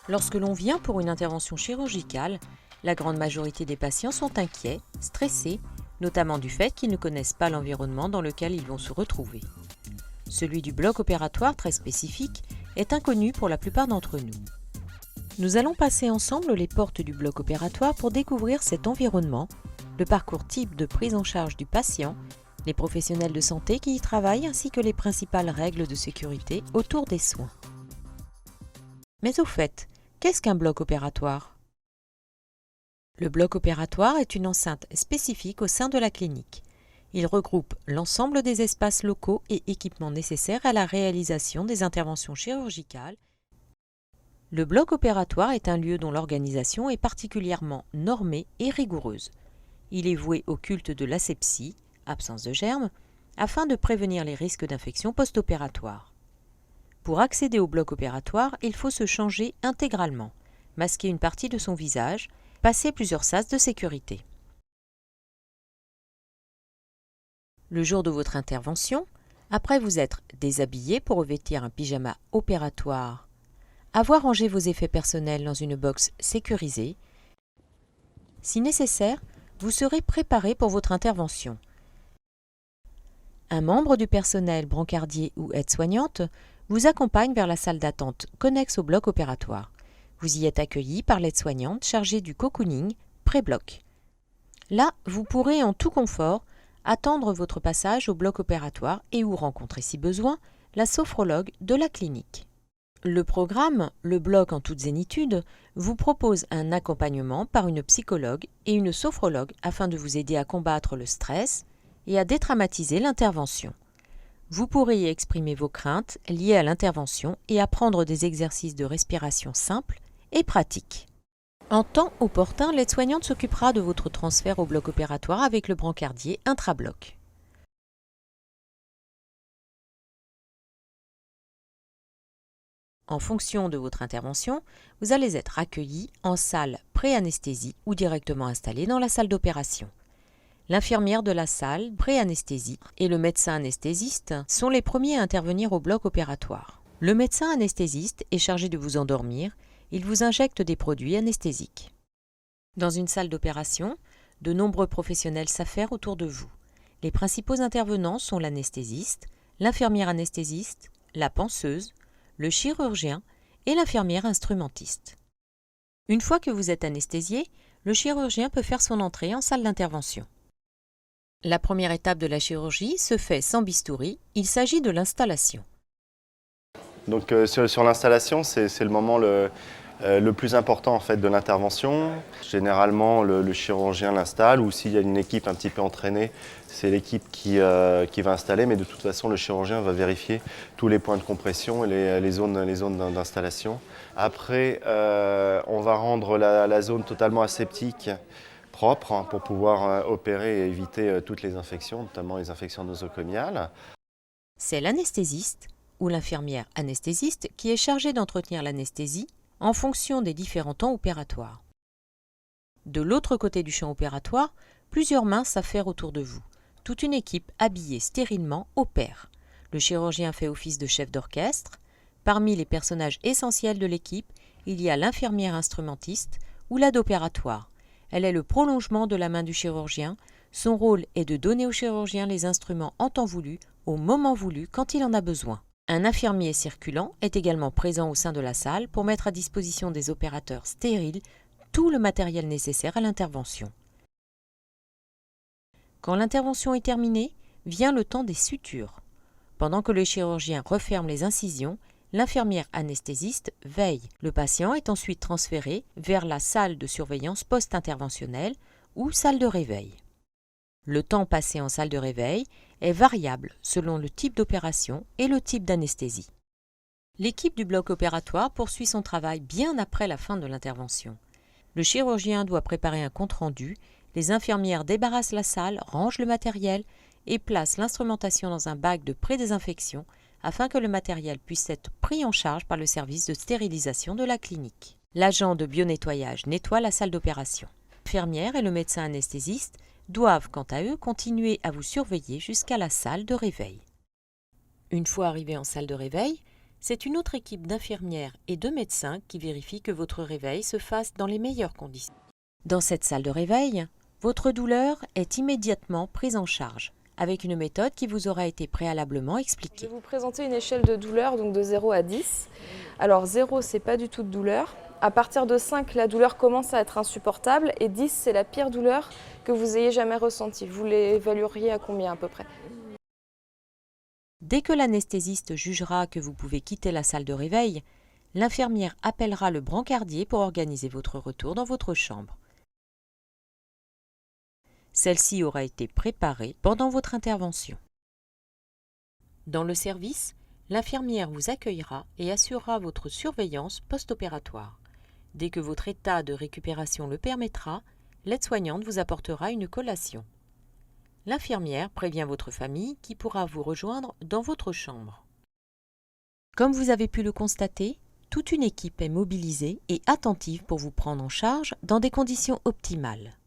Lorsque l'on vient pour une intervention chirurgicale, la grande majorité des patients sont inquiets, stressés, notamment du fait qu'ils ne connaissent pas l'environnement dans lequel ils vont se retrouver. Celui du bloc opératoire très spécifique est inconnu pour la plupart d'entre nous. Nous allons passer ensemble les portes du bloc opératoire pour découvrir cet environnement, le parcours type de prise en charge du patient, les professionnels de santé qui y travaillent ainsi que les principales règles de sécurité autour des soins. Mais au fait, qu'est-ce qu'un bloc opératoire ? Le bloc opératoire est une enceinte spécifique au sein de la clinique. Il regroupe l'ensemble des espaces locaux et équipements nécessaires à la réalisation des interventions chirurgicales. Le bloc opératoire est un lieu dont l'organisation est particulièrement normée et rigoureuse. Il est voué au culte de l'asepsie, absence de germes, afin de prévenir les risques d'infection post-opératoire. Pour accéder au bloc opératoire, il faut se changer intégralement, masquer une partie de son visage, passer plusieurs sas de sécurité. Le jour de votre intervention, après vous être déshabillé pour revêtir un pyjama opératoire, avoir rangé vos effets personnels dans une box sécurisée, si nécessaire, vous serez préparé pour votre intervention. Un membre du personnel brancardier ou aide-soignante vous accompagne vers la salle d'attente connexe au bloc opératoire. Vous y êtes accueilli par l'aide-soignante chargée du cocooning pré-bloc. Là, vous pourrez en tout confort attendre votre passage au bloc opératoire et ou rencontrer si besoin la sophrologue de la clinique. Le programme, le bloc en toute zénitude, vous propose un accompagnement par une psychologue et une sophrologue afin de vous aider à combattre le stress et à détraumatiser l'intervention. Vous pourrez y exprimer vos craintes liées à l'intervention et apprendre des exercices de respiration simples et pratiques. En temps opportun, l'aide-soignante s'occupera de votre transfert au bloc opératoire avec le brancardier intra-bloc. En fonction de votre intervention, vous allez être accueilli en salle pré-anesthésie ou directement installé dans la salle d'opération. L'infirmière de la salle pré-anesthésie et le médecin anesthésiste sont les premiers à intervenir au bloc opératoire. Le médecin anesthésiste est chargé de vous endormir, il vous injecte des produits anesthésiques. Dans une salle d'opération, de nombreux professionnels s'affairent autour de vous. Les principaux intervenants sont l'anesthésiste, l'infirmière anesthésiste, la panseuse, le chirurgien et l'infirmière instrumentiste. Une fois que vous êtes anesthésié, le chirurgien peut faire son entrée en salle d'intervention. La première étape de la chirurgie se fait sans bistouri, il s'agit de l'installation. Donc sur l'installation, c'est le moment le plus important en fait de l'intervention. Généralement, le chirurgien l'installe ou s'il y a une équipe un petit peu entraînée, c'est l'équipe qui va installer. Mais de toute façon, le chirurgien va vérifier tous les points de compression et les zones d'installation. Après, on va rendre la zone totalement aseptique, propre, pour pouvoir opérer et éviter toutes les infections, notamment les infections nosocomiales. C'est l'anesthésiste ou l'infirmière anesthésiste qui est chargée d'entretenir l'anesthésie en fonction des différents temps opératoires. De l'autre côté du champ opératoire, plusieurs mains s'affairent autour de vous. Toute une équipe habillée stérilement opère. Le chirurgien fait office de chef d'orchestre. Parmi les personnages essentiels de l'équipe, il y a l'infirmière instrumentiste ou l'aide opératoire. Elle est le prolongement de la main du chirurgien. Son rôle est de donner au chirurgien les instruments en temps voulu, au moment voulu, quand il en a besoin. Un infirmier circulant est également présent au sein de la salle pour mettre à disposition des opérateurs stériles tout le matériel nécessaire à l'intervention. Quand l'intervention est terminée, vient le temps des sutures. Pendant que le chirurgien referme les incisions, l'infirmière anesthésiste veille. Le patient est ensuite transféré vers la salle de surveillance post-interventionnelle ou salle de réveil. Le temps passé en salle de réveil est variable selon le type d'opération et le type d'anesthésie. L'équipe du bloc opératoire poursuit son travail bien après la fin de l'intervention. Le chirurgien doit préparer un compte-rendu, les infirmières débarrassent la salle, rangent le matériel et placent l'instrumentation dans un bac de pré-désinfection afin que le matériel puisse être pris en charge par le service de stérilisation de la clinique. L'agent de bionettoyage nettoie la salle d'opération. L'infirmière et le médecin anesthésiste doivent, quant à eux, continuer à vous surveiller jusqu'à la salle de réveil. Une fois arrivé en salle de réveil, C'est une autre équipe d'infirmières et de médecins qui vérifie que votre réveil se fasse dans les meilleures conditions. Dans cette salle de réveil, votre douleur est immédiatement prise en charge, avec une méthode qui vous aura été préalablement Je expliquée. vais vous présenter une échelle de douleur, donc de 0 à 10. Alors 0, c'est pas du tout de douleur. À partir de 5, la douleur commence à être insupportable. Et 10, c'est la pire douleur que vous ayez jamais ressentie. Vous l'évalueriez à combien à peu près? Dès que l'anesthésiste jugera que vous pouvez quitter la salle de réveil, l'infirmière appellera le brancardier pour organiser votre retour dans votre chambre. Celle-ci aura été préparée pendant votre intervention. Dans le service, l'infirmière vous accueillera et assurera votre surveillance post-opératoire. Dès que votre état de récupération le permettra, l'aide-soignante vous apportera une collation. L'infirmière prévient votre famille qui pourra vous rejoindre dans votre chambre. Comme vous avez pu le constater, toute une équipe est mobilisée et attentive pour vous prendre en charge dans des conditions optimales.